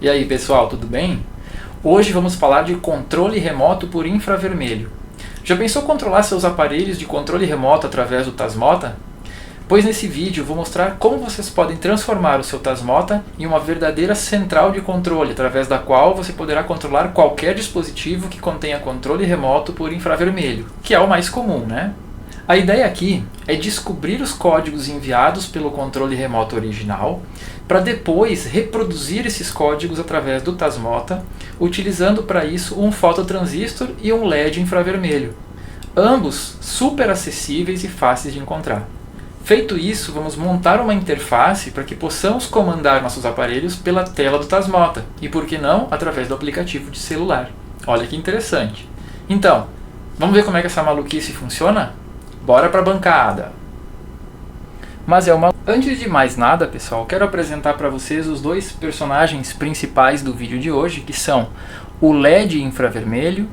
E aí pessoal, tudo bem? Hoje vamos falar de controle remoto por infravermelho. Já pensou controlar seus aparelhos de controle remoto através do Tasmota? Pois nesse vídeo eu vou mostrar como vocês podem transformar o seu Tasmota em uma verdadeira central de controle, através da qual você poderá controlar qualquer dispositivo que contenha controle remoto por infravermelho, que é o mais comum, né? A ideia aqui é descobrir os códigos enviados pelo controle remoto original, para depois reproduzir esses códigos através do Tasmota, utilizando para isso um fototransistor e um LED infravermelho, ambos super acessíveis e fáceis de encontrar. Feito isso, vamos montar uma interface para que possamos comandar nossos aparelhos pela tela do Tasmota, e por que não, através do aplicativo de celular. Olha que interessante! Então, vamos ver como é que essa maluquice funciona? Bora pra bancada! Antes de mais nada, pessoal, quero apresentar para vocês os dois personagens principais do vídeo de hoje, que são o LED infravermelho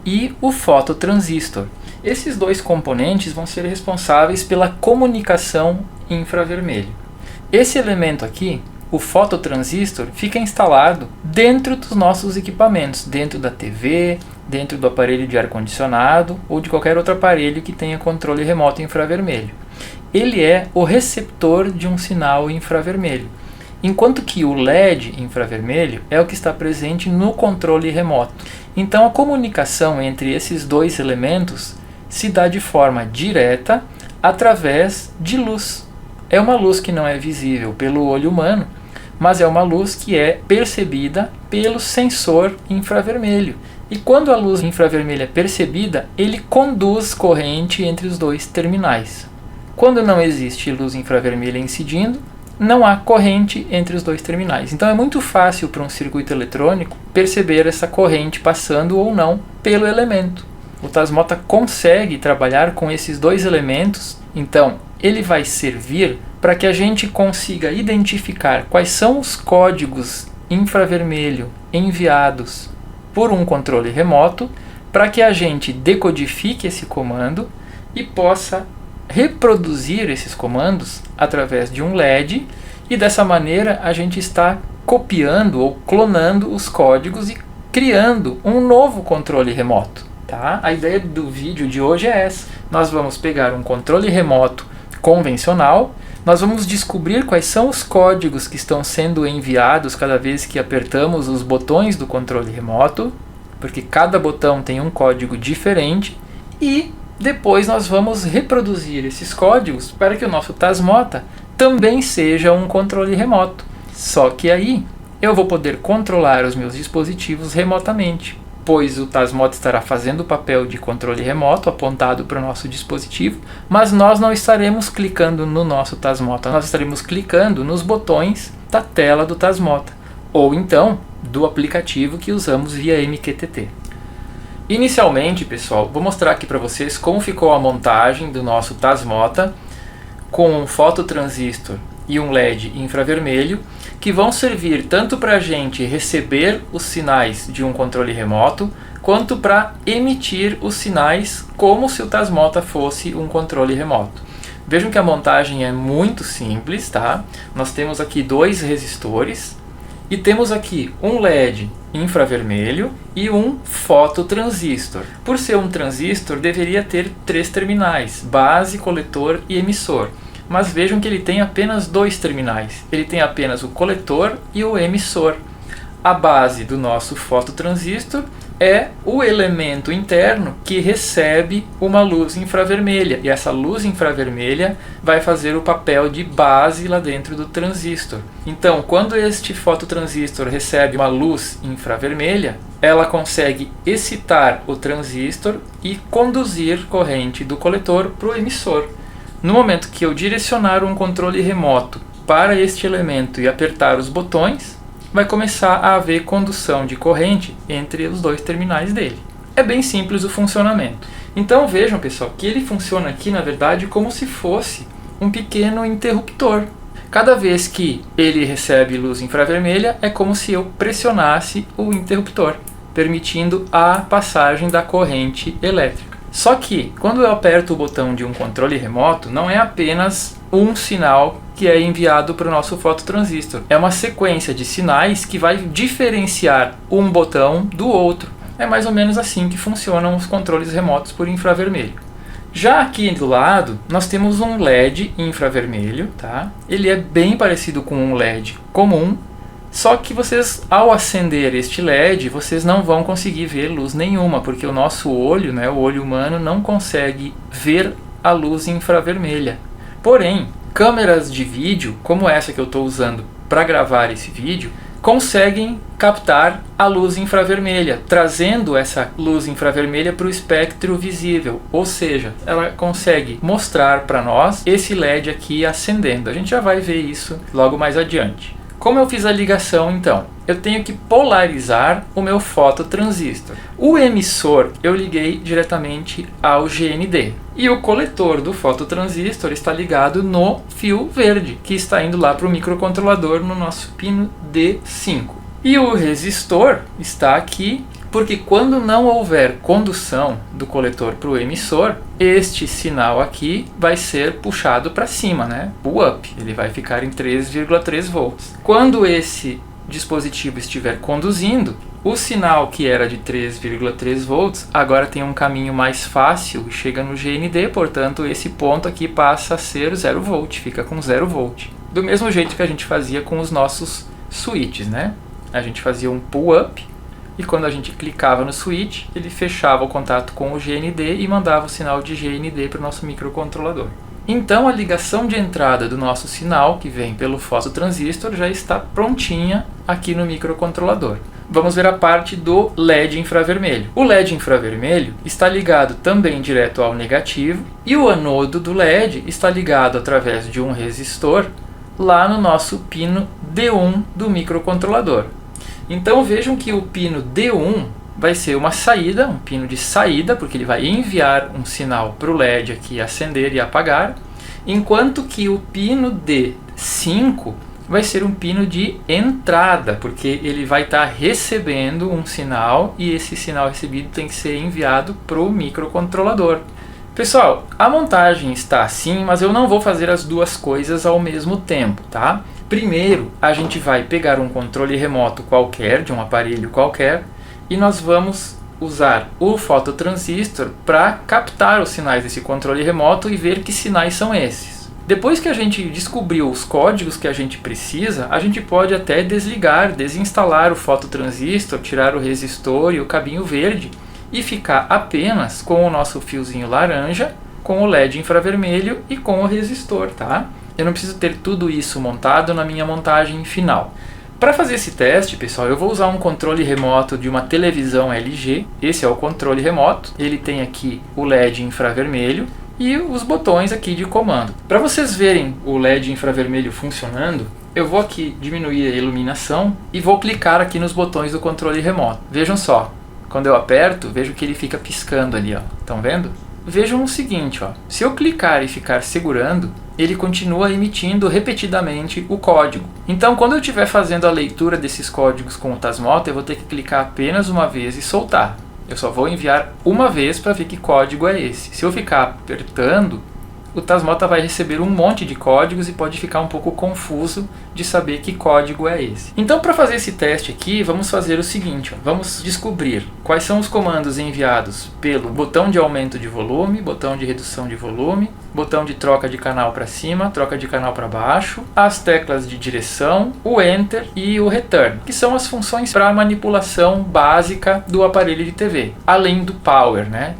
e o fototransistor. Esses dois componentes vão ser responsáveis pela comunicação infravermelho. Esse elemento aqui, o fototransistor, fica instalado dentro dos nossos equipamentos, dentro da TV, dentro do aparelho de ar-condicionado ou de qualquer outro aparelho que tenha controle remoto infravermelho. Ele é o receptor de um sinal infravermelho, enquanto que o LED infravermelho é o que está presente no controle remoto. Então a comunicação entre esses dois elementos se dá de forma direta através de luz. É uma luz que não é visível pelo olho humano, mas é uma luz que é percebida pelo sensor infravermelho. E quando a luz infravermelha é percebida, ele conduz corrente entre os dois terminais. Quando não existe luz infravermelha incidindo, não há corrente entre os dois terminais. Então é muito fácil para um circuito eletrônico perceber essa corrente passando ou não pelo elemento. O Tasmota consegue trabalhar com esses dois elementos, então ele vai servir para que a gente consiga identificar quais são os códigos infravermelho enviados por um controle remoto, para que a gente decodifique esse comando e possa reproduzir esses comandos através de um LED, e dessa maneira a gente está copiando ou clonando os códigos e criando um novo controle remoto. Tá? A ideia do vídeo de hoje é essa. Nós vamos pegar um controle remoto convencional, nós vamos descobrir quais são os códigos que estão sendo enviados cada vez que apertamos os botões do controle remoto, porque cada botão tem um código diferente, e depois nós vamos reproduzir esses códigos para que o nosso Tasmota também seja um controle remoto. Só que aí eu vou poder controlar os meus dispositivos remotamente, pois o Tasmota estará fazendo o papel de controle remoto apontado para o nosso dispositivo, mas nós não estaremos clicando no nosso Tasmota, nós estaremos clicando nos botões da tela do Tasmota, ou então do aplicativo que usamos via MQTT. Inicialmente, pessoal, vou mostrar aqui para vocês como ficou a montagem do nosso Tasmota com um fototransistor e um LED infravermelho, que vão servir tanto para a gente receber os sinais de um controle remoto, quanto para emitir os sinais como se o Tasmota fosse um controle remoto. Vejam que a montagem é muito simples, tá? Nós temos aqui dois resistores e temos aqui um LED infravermelho e um fototransistor. Por ser um transistor, deveria ter 3 terminais, base, coletor e emissor. Mas vejam que ele tem apenas 2 terminais. Ele tem apenas o coletor e o emissor. A base do nosso fototransistor é o elemento interno que recebe uma luz infravermelha. E essa luz infravermelha vai fazer o papel de base lá dentro do transistor. Então, quando este fototransistor recebe uma luz infravermelha, ela consegue excitar o transistor e conduzir corrente do coletor para o emissor. No momento que eu direcionar um controle remoto para este elemento e apertar os botões, vai começar a haver condução de corrente entre os dois terminais dele. É bem simples o funcionamento. Então vejam, pessoal, que ele funciona aqui, na verdade, como se fosse um pequeno interruptor. Cada vez que ele recebe luz infravermelha, é como se eu pressionasse o interruptor, permitindo a passagem da corrente elétrica. Só que, quando eu aperto o botão de um controle remoto, não é apenas um sinal que é enviado para o nosso fototransistor. É uma sequência de sinais que vai diferenciar um botão do outro. É mais ou menos assim que funcionam os controles remotos por infravermelho. Já aqui do lado, nós temos um LED infravermelho, tá? Ele é bem parecido com um LED comum, só que vocês, ao acender este LED, vocês não vão conseguir ver luz nenhuma, porque o nosso olho, né, o olho humano, não consegue ver a luz infravermelha. Porém, câmeras de vídeo, como essa que eu estou usando para gravar esse vídeo, conseguem captar a luz infravermelha, trazendo essa luz infravermelha para o espectro visível, ou seja, ela consegue mostrar para nós esse LED aqui acendendo. A gente já vai ver isso logo mais adiante. Como eu fiz a ligação então? Eu tenho que polarizar o meu fototransistor. O emissor eu liguei diretamente ao GND. E o coletor do fototransistor está ligado no fio verde, que está indo lá para o microcontrolador no nosso pino D5. E o resistor está aqui, porque quando não houver condução do coletor para o emissor, este sinal aqui vai ser puxado para cima, né? Pull up, ele vai ficar em 3,3 volts. Quando esse dispositivo estiver conduzindo, o sinal que era de 3,3 volts agora tem um caminho mais fácil e chega no GND, portanto esse ponto aqui passa a ser 0 volt, fica com 0 volt. Do mesmo jeito que a gente fazia com os nossos switches, né? A gente fazia um pull up e quando a gente clicava no switch, ele fechava o contato com o GND e mandava o sinal de GND para o nosso microcontrolador. Então a ligação de entrada do nosso sinal, que vem pelo fototransistor, já está prontinha aqui no microcontrolador. Vamos ver a parte do LED infravermelho. O LED infravermelho está ligado também direto ao negativo e o anodo do LED está ligado através de um resistor lá no nosso pino D1 do microcontrolador. Então vejam que o pino D1 vai ser uma saída, um pino de saída, porque ele vai enviar um sinal para o LED aqui acender e apagar, enquanto que o pino D5 vai ser um pino de entrada, porque ele vai estar recebendo um sinal e esse sinal recebido tem que ser enviado para o microcontrolador. Pessoal, a montagem está assim, mas eu não vou fazer as duas coisas ao mesmo tempo, tá? Primeiro, a gente vai pegar um controle remoto qualquer, de um aparelho qualquer, e nós vamos usar o fototransistor para captar os sinais desse controle remoto e ver que sinais são esses. Depois que a gente descobriu os códigos que a gente precisa, a gente pode até desligar, desinstalar o fototransistor, tirar o resistor e o cabinho verde e ficar apenas com o nosso fiozinho laranja, com o LED infravermelho e com o resistor, tá? Eu não preciso ter tudo isso montado na minha montagem final. Para fazer esse teste, pessoal, eu vou usar um controle remoto de uma televisão LG. Esse é o controle remoto. Ele tem aqui o LED infravermelho e os botões aqui de comando. Para vocês verem o LED infravermelho funcionando, eu vou aqui diminuir a iluminação e vou clicar aqui nos botões do controle remoto. Vejam só, quando eu aperto, vejo que ele fica piscando ali, ó. Estão vendo? Vejam o seguinte, ó. Se eu clicar e ficar segurando, ele continua emitindo repetidamente o código. Então, quando eu estiver fazendo a leitura desses códigos com o Tasmota, eu vou ter que clicar apenas uma vez e soltar. Eu só vou enviar uma vez para ver que código é esse. Se eu ficar apertando, o Tasmota vai receber um monte de códigos e pode ficar um pouco confuso de saber que código é esse. Então, para fazer esse teste aqui, vamos fazer o seguinte, ó. Vamos descobrir quais são os comandos enviados pelo botão de aumento de volume, botão de redução de volume, botão de troca de canal para cima, troca de canal para baixo, as teclas de direção, o Enter e o Return, que são as funções para manipulação básica do aparelho de TV, além do Power, né?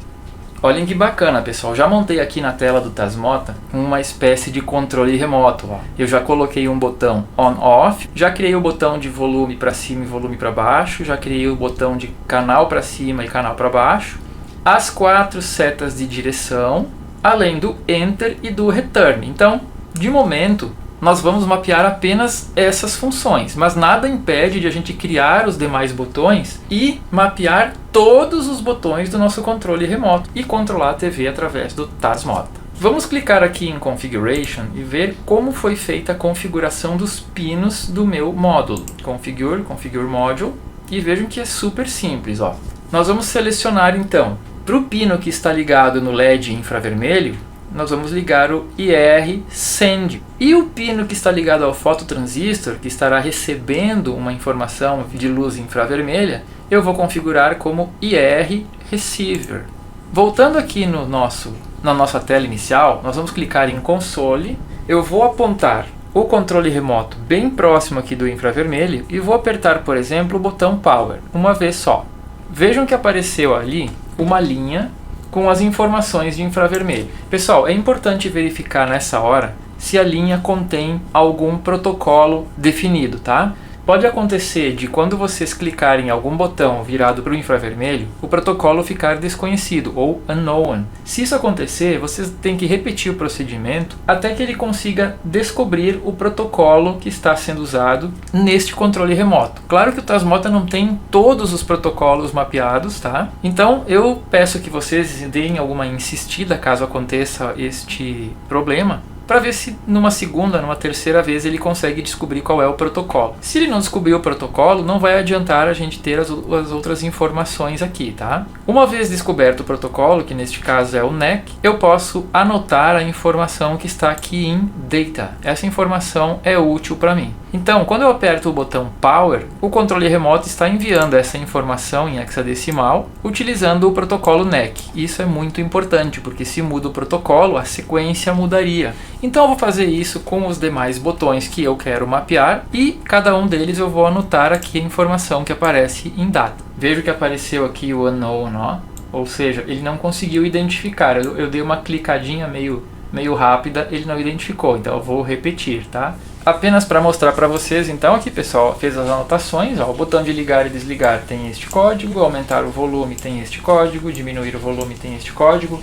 Olhem que bacana, pessoal. Já montei aqui na tela do Tasmota uma espécie de controle remoto. Ó. Eu já coloquei um botão on-off, já criei o botão de volume para cima e volume para baixo, já criei o botão de canal para cima e canal para baixo, as 4 setas de direção, além do Enter e do Return. Então, de momento, nós vamos mapear apenas essas funções, mas nada impede de a gente criar os demais botões e mapear todos os botões do nosso controle remoto e controlar a TV através do Tasmota. Vamos clicar aqui em Configuration e ver como foi feita a configuração dos pinos do meu módulo. Configure, Configure Module, e vejam que é super simples. Ó. Nós vamos selecionar então, para o pino que está ligado no LED infravermelho, nós vamos ligar o IR Send. E o pino que está ligado ao fototransistor, que estará recebendo uma informação de luz infravermelha, eu vou configurar como IR Receiver. Voltando aqui na nossa tela inicial, nós vamos clicar em Console. Eu vou apontar o controle remoto bem próximo aqui do infravermelho e vou apertar, por exemplo, o botão Power, uma vez só. Vejam que apareceu ali uma linha com as informações de infravermelho. Pessoal, é importante verificar nessa hora se a linha contém algum protocolo definido, tá? Pode acontecer de quando vocês clicarem em algum botão virado para o infravermelho, o protocolo ficar desconhecido ou unknown. Se isso acontecer, vocês têm que repetir o procedimento até que ele consiga descobrir o protocolo que está sendo usado neste controle remoto. Claro que o Tasmota não tem todos os protocolos mapeados, tá? Então eu peço que vocês deem alguma insistida caso aconteça este problema, para ver se numa segunda, numa terceira vez ele consegue descobrir qual é o protocolo. Se ele não descobrir o protocolo, não vai adiantar a gente ter as outras informações aqui, tá? Uma vez descoberto o protocolo, que neste caso é o NEC, eu posso anotar a informação que está aqui em Data. Essa informação é útil para mim. Então, quando eu aperto o botão Power, o controle remoto está enviando essa informação em hexadecimal utilizando o protocolo NEC. Isso é muito importante, porque se muda o protocolo, a sequência mudaria. Então eu vou fazer isso com os demais botões que eu quero mapear e cada um deles eu vou anotar aqui a informação que aparece em Data. Vejo que apareceu aqui o Unknown, ó, ou seja, ele não conseguiu identificar. Eu dei uma clicadinha meio rápida, ele não identificou, então eu vou repetir, tá? Apenas para mostrar para vocês, então aqui pessoal, fez as anotações, ó, o botão de ligar e desligar tem este código, aumentar o volume tem este código, diminuir o volume tem este código,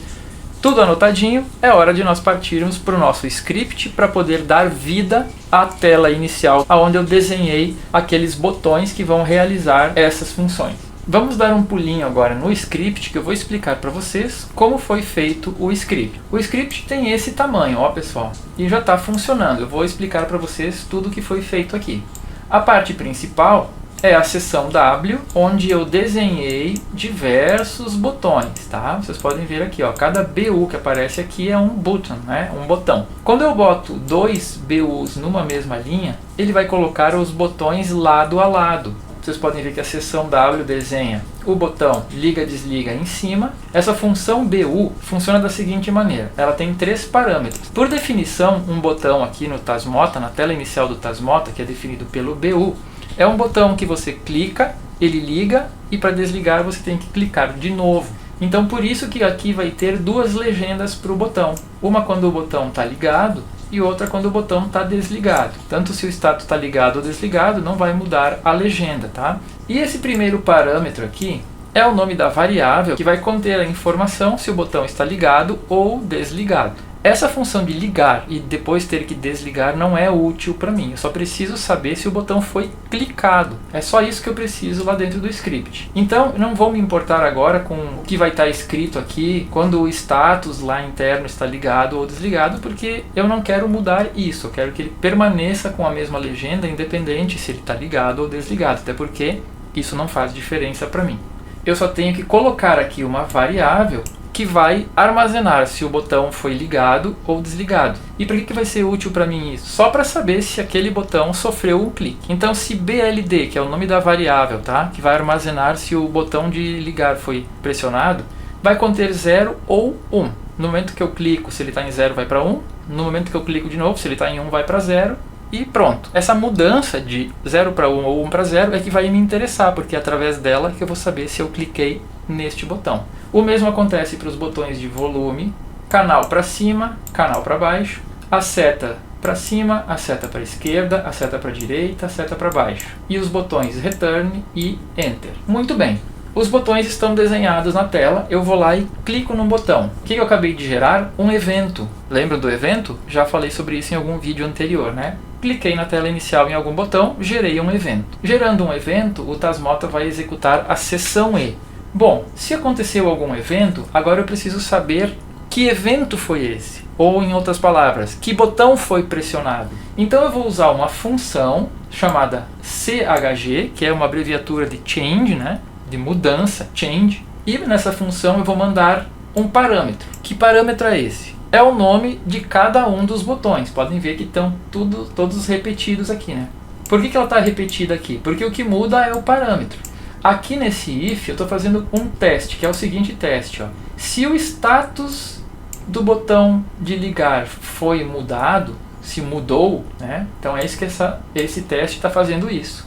tudo anotadinho. É hora de nós partirmos para o nosso script para poder dar vida à tela inicial, onde eu desenhei aqueles botões que vão realizar essas funções. Vamos dar um pulinho agora no script, que eu vou explicar para vocês como foi feito o script. O script tem esse tamanho, ó pessoal, e já está funcionando. Eu vou explicar para vocês tudo que foi feito aqui. A parte principal é a seção W, onde eu desenhei diversos botões, tá? Vocês podem ver aqui, ó, cada BU que aparece aqui é um button, né? Um botão. Quando eu boto dois BUs numa mesma linha, ele vai colocar os botões lado a lado. Vocês podem ver que a seção W desenha o botão liga-desliga em cima. Essa função BU funciona da seguinte maneira. Ela tem 3 parâmetros. Por definição, um botão aqui no Tasmota, na tela inicial do Tasmota, que é definido pelo BU, é um botão que você clica, ele liga, e para desligar você tem que clicar de novo. Então por isso que aqui vai ter 2 legendas para o botão. Uma quando o botão está ligado e outra quando o botão está desligado. Tanto se o status está ligado ou desligado, não vai mudar a legenda, tá? E esse primeiro parâmetro aqui é o nome da variável que vai conter a informação se o botão está ligado ou desligado. Essa função de ligar e depois ter que desligar não é útil para mim. Eu só preciso saber se o botão foi clicado. É só isso que eu preciso lá dentro do script. Então, não vou me importar agora com o que vai estar escrito aqui quando o status lá interno está ligado ou desligado, porque eu não quero mudar isso. Eu quero que ele permaneça com a mesma legenda, independente se ele está ligado ou desligado. Até porque isso não faz diferença para mim. Eu só tenho que colocar aqui uma variável que vai armazenar se o botão foi ligado ou desligado. E para que vai ser útil para mim isso? Só para saber se aquele botão sofreu um clique. Então se BLD, que é o nome da variável, tá? Que vai armazenar se o botão de ligar foi pressionado, vai conter 0 ou 1. No momento que eu clico, se ele está em 0 vai para 1. No momento que eu clico de novo, se ele está em 1 vai para 0. E pronto. Essa mudança de 0 para 1 ou 1 para 0 é que vai me interessar, porque é através dela que eu vou saber se eu cliquei neste botão. O mesmo acontece para os botões de volume, canal para cima, canal para baixo, a seta para cima, a seta para esquerda, a seta para direita, a seta para baixo. E os botões Return e Enter. Muito bem. Os botões estão desenhados na tela, eu vou lá e clico no botão. O que eu acabei de gerar? Um evento. Lembra do evento? Já falei sobre isso em algum vídeo anterior, né? Cliquei na tela inicial em algum botão, gerei um evento. Gerando um evento, o Tasmota vai executar a seção E. Bom, se aconteceu algum evento, agora eu preciso saber que evento foi esse. Ou, em outras palavras, que botão foi pressionado. Então eu vou usar uma função chamada CHG, que é uma abreviatura de change, né? De mudança, change. E nessa função eu vou mandar um parâmetro. Que parâmetro é esse? é o nome de cada um dos botões. Podem ver que estão todos repetidos aqui, né? Por que ela está repetida aqui? Porque o que muda é o parâmetro. Aqui nesse if eu estou fazendo um teste, que é o seguinte teste. Ó. Se o status do botão de ligar foi mudado, se mudou, né? Então é isso que esse teste está fazendo isso.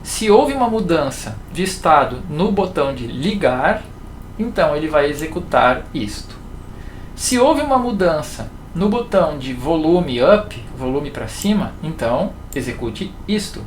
Se houve uma mudança de estado no botão de ligar, então ele vai executar isto. Se houve uma mudança no botão de volume up, volume para cima, então execute isto.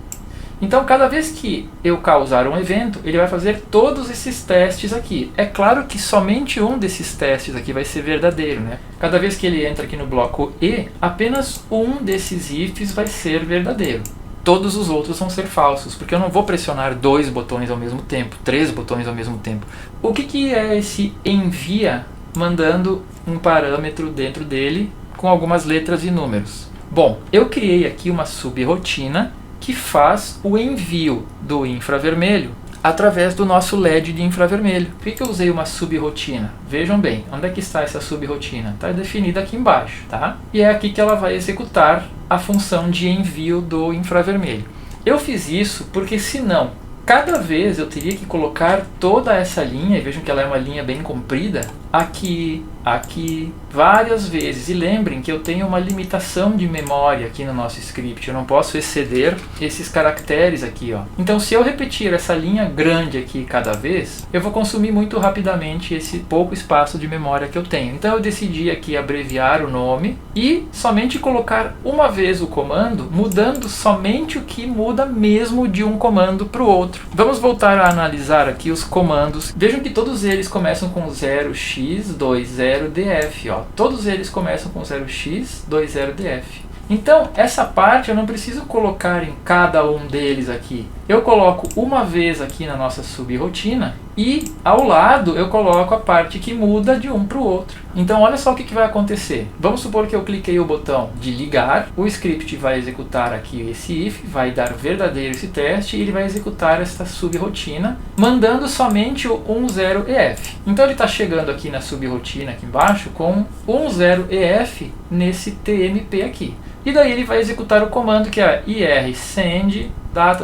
Então cada vez que eu causar um evento, ele vai fazer todos esses testes aqui. É claro que somente um desses testes aqui vai ser verdadeiro, né? Cada vez que ele entra aqui no bloco E, apenas um desses ifs vai ser verdadeiro. Todos os outros vão ser falsos, porque eu não vou pressionar 2 botões ao mesmo tempo, 3 botões ao mesmo tempo. O que é esse envia mandando um parâmetro dentro dele com algumas letras e números? Bom, eu criei aqui uma subrotina que faz o envio do infravermelho através do nosso LED de infravermelho. Por que eu usei uma subrotina? Vejam bem, onde é que está essa subrotina? Está definida aqui embaixo, tá? E é aqui que ela vai executar a função de envio do infravermelho. Eu fiz isso porque senão, cada vez eu teria que colocar toda essa linha, e vejam que ela é uma linha bem comprida, aqui, aqui, várias vezes. E lembrem que eu tenho uma limitação de memória aqui no nosso script, eu não posso exceder esses caracteres aqui, ó. Então se eu repetir essa linha grande aqui cada vez, eu vou consumir muito rapidamente esse pouco espaço de memória que eu tenho. Então eu decidi aqui abreviar o nome e somente colocar uma vez o comando, mudando somente o que muda mesmo de um comando para o outro. Vamos voltar a analisar aqui os comandos. Vejam que todos eles começam com 0x20df, ó. Todos eles começam com 0x20df. Então, essa parte eu não preciso colocar em cada um deles aqui. Eu coloco uma vez aqui na nossa subrotina e ao lado eu coloco a parte que muda de um para o outro. Então, olha só o que vai acontecer. Vamos supor que eu cliquei o botão de ligar, o script vai executar aqui esse if, vai dar verdadeiro esse teste e ele vai executar essa subrotina, mandando somente o 10EF. Então, ele está chegando aqui na subrotina aqui embaixo com 10EF nesse TMP aqui. E daí ele vai executar o comando que é ir_send data,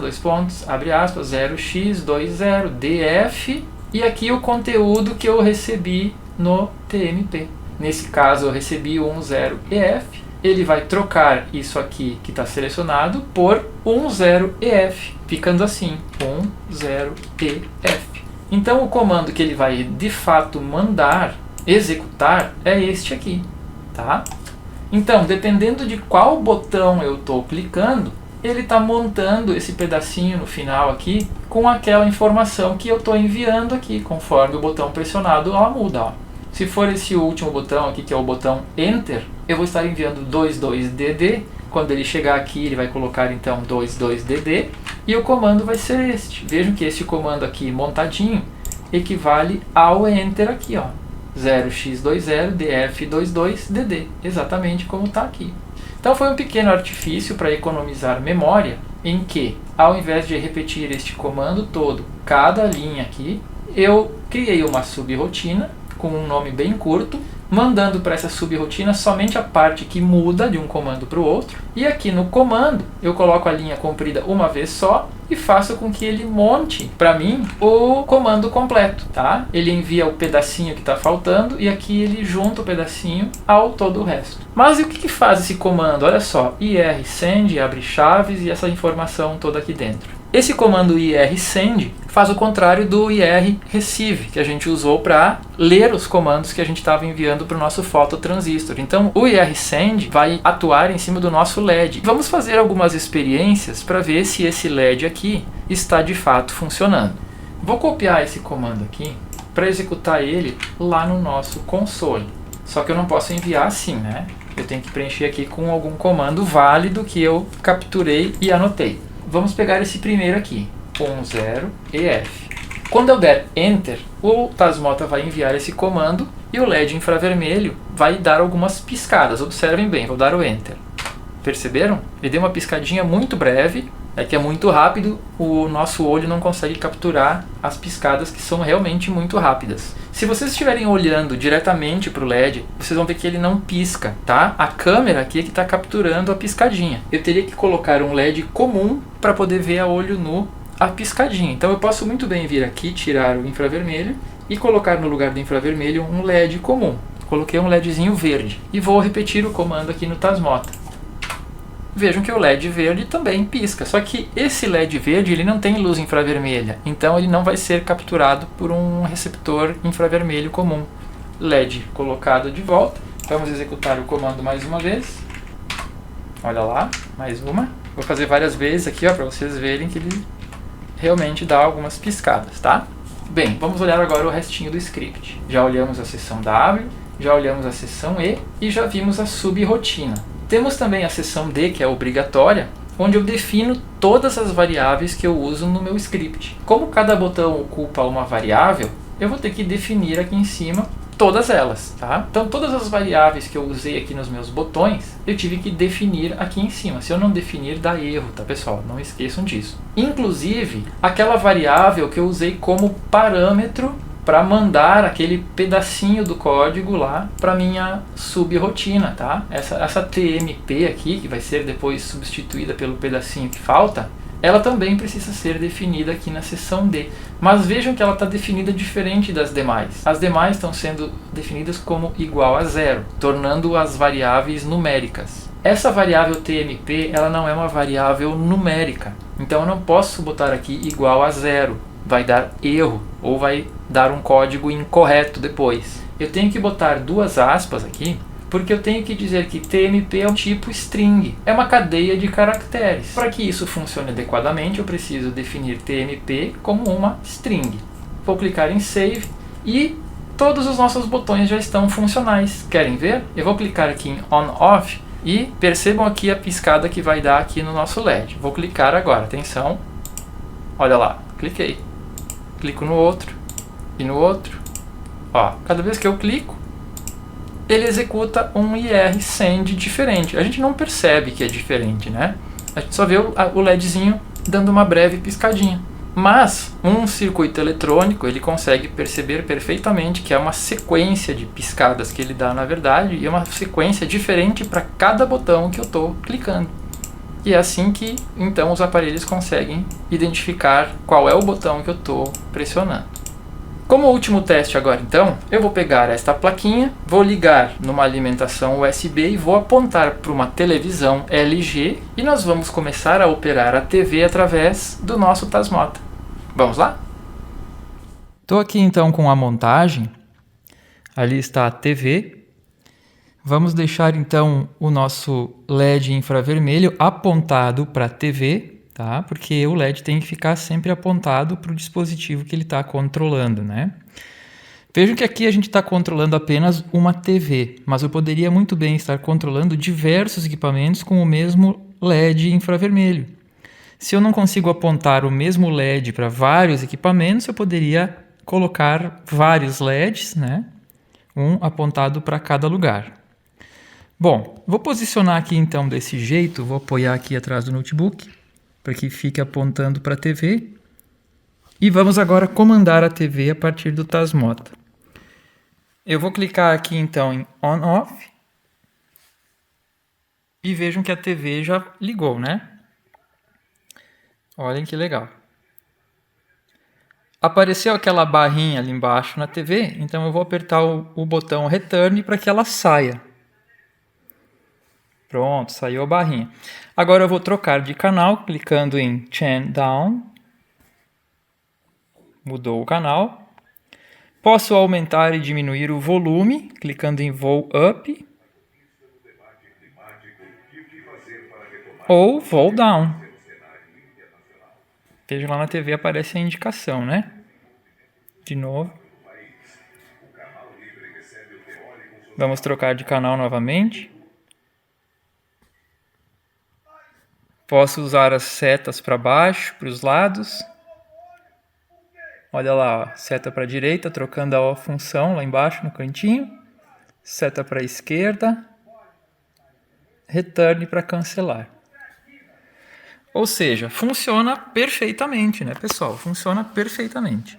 abre aspas, 0x20df e aqui o conteúdo que eu recebi no TMP. Nesse caso eu recebi o 10EF, ele vai trocar isso aqui que está selecionado por 10EF, ficando assim, 10EF. Então o comando que ele vai de fato mandar, executar, é este aqui, tá? Então, dependendo de qual botão eu estou clicando, ele está montando esse pedacinho no final aqui com aquela informação que eu estou enviando aqui, conforme o botão pressionado ela muda. Ó. Se for esse último botão aqui, que é o botão Enter, eu vou estar enviando 22dd. Quando ele chegar aqui, ele vai colocar então 22dd e o comando vai ser este. Vejam que esse comando aqui montadinho equivale ao Enter aqui, ó. 0x20df22dd, exatamente como está aqui. Então foi um pequeno artifício para economizar memória, em que, ao invés de repetir este comando todo, cada linha aqui, eu criei uma subrotina com um nome bem curto, mandando para essa subrotina somente a parte que muda de um comando para o outro. E aqui no comando, eu coloco a linha comprida uma vez só e faço com que ele monte para mim o comando completo, tá? Ele envia o pedacinho que está faltando e aqui ele junta o pedacinho ao todo o resto. Mas e o que faz esse comando? Olha só, ir_send, abre chaves e essa informação toda aqui dentro. Esse comando ir_send faz o contrário do ir_receive, que a gente usou para ler os comandos que a gente estava enviando para o nosso fototransistor. Então, o ir_send vai atuar em cima do nosso LED. Vamos fazer algumas experiências para ver se esse LED aqui está de fato funcionando. Vou copiar esse comando aqui para executar ele lá no nosso console. Só que eu não posso enviar assim, né? Eu tenho que preencher aqui com algum comando válido que eu capturei e anotei. Vamos pegar esse primeiro aqui, 10EF. Quando eu der Enter, o Tasmota vai enviar esse comando e o LED infravermelho vai dar algumas piscadas. Observem bem, vou dar o Enter. Perceberam? Ele deu uma piscadinha muito breve É que é muito rápido, o nosso olho não consegue capturar as piscadas que são realmente muito rápidas. Se vocês estiverem olhando diretamente para o LED, vocês vão ver que ele não pisca, tá? A câmera aqui é que está capturando a piscadinha. Eu teria que colocar um LED comum para poder ver a olho nu a piscadinha. Então eu posso muito bem vir aqui, tirar o infravermelho e colocar no lugar do infravermelho um LED comum. Coloquei um LEDzinho verde e vou repetir o comando aqui no Tasmota. Vejam que o LED verde também pisca, só que esse LED verde ele não tem luz infravermelha, então ele não vai ser capturado por um receptor infravermelho comum. LED colocado de volta, vamos executar o comando mais uma vez. Olha lá, mais uma. Vou fazer várias vezes aqui para vocês verem que ele realmente dá algumas piscadas, tá? Bem, vamos olhar agora o restinho do script. Já olhamos a seção W, já olhamos a seção E e já vimos a subrotina. Temos também a seção D, que é obrigatória, onde eu defino todas as variáveis que eu uso no meu script. Como cada botão ocupa uma variável, eu vou ter que definir aqui em cima todas elas, tá? Então todas as variáveis que eu usei aqui nos meus botões, eu tive que definir aqui em cima. Se eu não definir, dá erro, tá pessoal? Não esqueçam disso. Inclusive, aquela variável que eu usei como parâmetro para mandar aquele pedacinho do código lá para minha subrotina, tá? Essa TMP aqui, que vai ser depois substituída pelo pedacinho que falta, ela também precisa ser definida aqui na seção D. Mas vejam que ela está definida diferente das demais. As demais estão sendo definidas como igual a zero, tornando as variáveis numéricas. Essa variável TMP, ela não é uma variável numérica, então eu não posso botar aqui igual a zero. Vai dar erro ou vai dar um código incorreto depois. Eu tenho que botar duas aspas aqui, porque eu tenho que dizer que TMP é um tipo string, é uma cadeia de caracteres. Para que isso funcione adequadamente, eu preciso definir TMP como uma string. Vou clicar em Save e todos os nossos botões já estão funcionais. Querem ver? Eu vou clicar aqui em On/Off e percebam aqui a piscada que vai dar aqui no nosso LED. Vou clicar agora, atenção, olha lá, cliquei. Clico no outro e no outro. Ó, cada vez que eu clico, ele executa um IR send diferente. A gente não percebe que é diferente, né? A gente só vê o LEDzinho dando uma breve piscadinha. Mas um circuito eletrônico, ele consegue perceber perfeitamente que é uma sequência de piscadas que ele dá na verdade, e é uma sequência diferente para cada botão que eu estou clicando. E é assim que, então, os aparelhos conseguem identificar qual é o botão que eu estou pressionando. Como último teste agora, então, eu vou pegar esta plaquinha, vou ligar numa alimentação USB e vou apontar para uma televisão LG e nós vamos começar a operar a TV através do nosso Tasmota. Vamos lá? Estou aqui, então, com a montagem. Ali está a TV. Vamos deixar então o nosso LED infravermelho apontado para a TV, tá? Porque o LED tem que ficar sempre apontado para o dispositivo que ele está controlando, né? Vejam que aqui a gente está controlando apenas uma TV, mas eu poderia muito bem estar controlando diversos equipamentos com o mesmo LED infravermelho. Se eu não consigo apontar o mesmo LED para vários equipamentos, eu poderia colocar vários LEDs, né? Um apontado para cada lugar. Bom, vou posicionar aqui então desse jeito, vou apoiar aqui atrás do notebook, para que fique apontando para a TV. E vamos agora comandar a TV a partir do Tasmota. Eu vou clicar aqui então em On/Off. E vejam que a TV já ligou, né? Olhem que legal. Apareceu aquela barrinha ali embaixo na TV, então eu vou apertar o botão Return para que ela saia. Pronto, saiu a barrinha. Agora eu vou trocar de canal, clicando em Chain Down. Mudou o canal. Posso aumentar e diminuir o volume, clicando em Vol Up. Ou Vol Down. Veja lá na TV aparece a indicação, né? De novo. Vamos trocar de canal novamente. Posso usar as setas para baixo, para os lados. Olha lá, ó, seta para a direita, trocando a função lá embaixo no cantinho. Seta para a esquerda. Return para cancelar. Ou seja, funciona perfeitamente, né, pessoal? Funciona perfeitamente.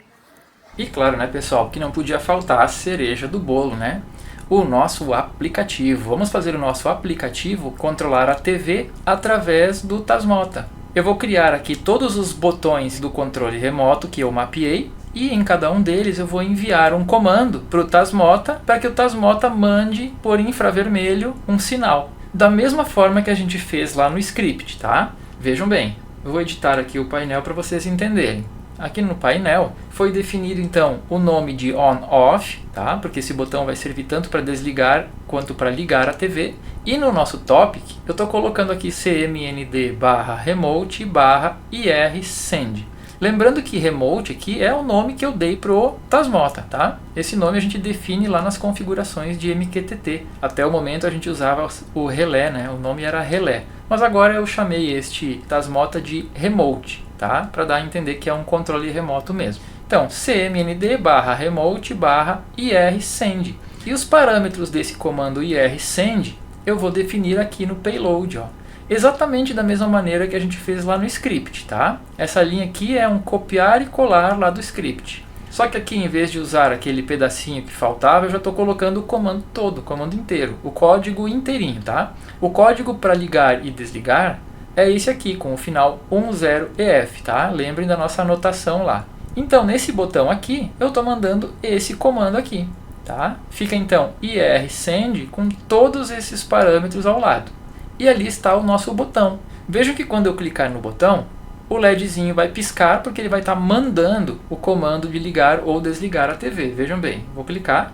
E claro, né, pessoal, que não podia faltar a cereja do bolo, né? O nosso aplicativo. Vamos fazer o nosso aplicativo controlar a TV através do Tasmota. Eu vou criar aqui todos os botões do controle remoto que eu mapeei e em cada um deles eu vou enviar um comando para o Tasmota para que o Tasmota mande por infravermelho um sinal. Da mesma forma que a gente fez lá no script, tá? Vejam bem, eu vou editar aqui o painel para vocês entenderem. Aqui no painel foi definido então o nome de on-off, tá? Porque esse botão vai servir tanto para desligar quanto para ligar a TV. E no nosso topic eu estou colocando aqui cmnd/remote/irsend. Lembrando que remote aqui é o nome que eu dei pro Tasmota, tá? Esse nome a gente define lá nas configurações de MQTT. Até o momento a gente usava o relé, né? O nome era relé. Mas agora eu chamei este Tasmota de remote, tá? Para dar a entender que é um controle remoto mesmo. Então, cmnd/remote/irsend. E os parâmetros desse comando irsend eu vou definir aqui no payload, ó. Exatamente da mesma maneira que a gente fez lá no script, tá? Essa linha aqui é um copiar e colar lá do script. Só que aqui, em vez de usar aquele pedacinho que faltava, eu já estou colocando o comando todo, o comando inteiro, o código inteirinho, tá? O código para ligar e desligar é esse aqui, com o final 10EF, tá? Lembrem da nossa anotação lá. Então, nesse botão aqui, eu estou mandando esse comando aqui, tá? Fica então irsend com todos esses parâmetros ao lado. E ali está o nosso botão. Vejam que quando eu clicar no botão, o LEDzinho vai piscar porque ele vai estar mandando o comando de ligar ou desligar a TV. Vejam bem, vou clicar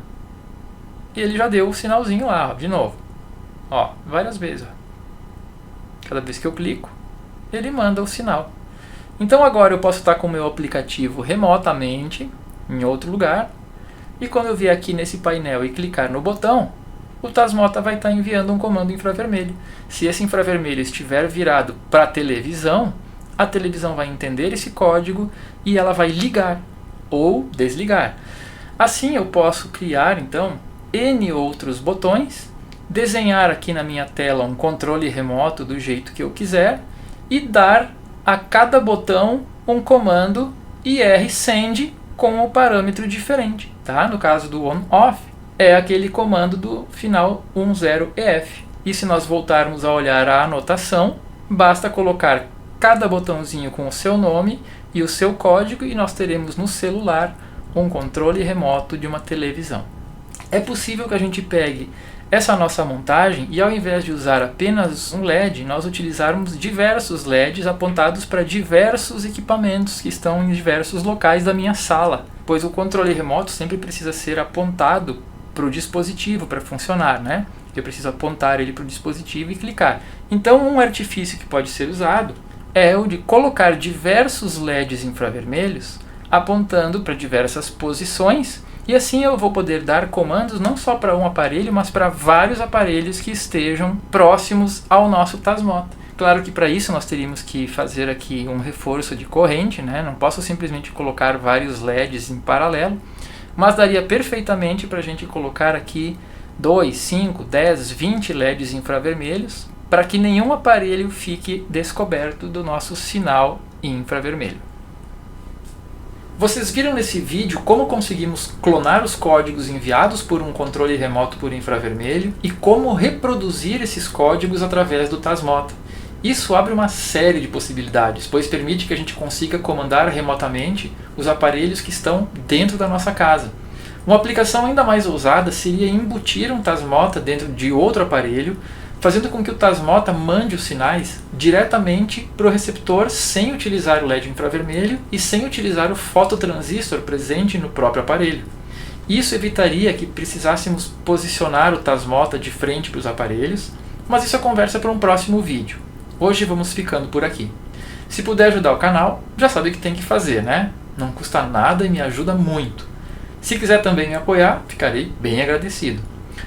e ele já deu o sinalzinho lá, ó, de novo. Ó, várias vezes. Ó. Cada vez que eu clico, ele manda o sinal. Então agora eu posso estar com o meu aplicativo remotamente, em outro lugar. E quando eu vier aqui nesse painel e clicar no botão, o Tasmota vai estar enviando um comando infravermelho. Se esse infravermelho estiver virado para a televisão vai entender esse código e ela vai ligar ou desligar. Assim eu posso criar então N outros botões, desenhar aqui na minha tela um controle remoto do jeito que eu quiser e dar a cada botão um comando irsend com um parâmetro diferente. Tá? No caso do on-off, é aquele comando do final 10EF. E se nós voltarmos a olhar a anotação, basta colocar cada botãozinho com o seu nome e o seu código e nós teremos no celular um controle remoto de uma televisão. É possível que a gente pegue essa nossa montagem e ao invés de usar apenas um LED, nós utilizarmos diversos LEDs apontados para diversos equipamentos que estão em diversos locais da minha sala, pois o controle remoto sempre precisa ser apontado para o dispositivo para funcionar, né? Eu preciso apontar ele para o dispositivo e clicar. Então um artifício que pode ser usado é o de colocar diversos LEDs infravermelhos apontando para diversas posições e assim eu vou poder dar comandos não só para um aparelho, mas para vários aparelhos que estejam próximos ao nosso Tasmota. Claro que para isso nós teríamos que fazer aqui um reforço de corrente, né? Não posso simplesmente colocar vários LEDs em paralelo, mas daria perfeitamente para a gente colocar aqui 2, 5, 10, 20 LEDs infravermelhos para que nenhum aparelho fique descoberto do nosso sinal infravermelho. Vocês viram nesse vídeo como conseguimos clonar os códigos enviados por um controle remoto por infravermelho e como reproduzir esses códigos através do Tasmota. Isso abre uma série de possibilidades, pois permite que a gente consiga comandar remotamente os aparelhos que estão dentro da nossa casa. Uma aplicação ainda mais ousada seria embutir um Tasmota dentro de outro aparelho, fazendo com que o Tasmota mande os sinais diretamente para o receptor sem utilizar o LED infravermelho e sem utilizar o fototransistor presente no próprio aparelho. Isso evitaria que precisássemos posicionar o Tasmota de frente para os aparelhos, mas isso é conversa para um próximo vídeo. Hoje vamos ficando por aqui. Se puder ajudar o canal, já sabe o que tem que fazer, né? Não custa nada e me ajuda muito. Se quiser também me apoiar, ficarei bem agradecido.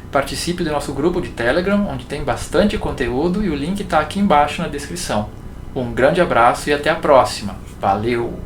Participe do nosso grupo de Telegram, onde tem bastante conteúdo e o link está aqui embaixo na descrição. Um grande abraço e até a próxima. Valeu!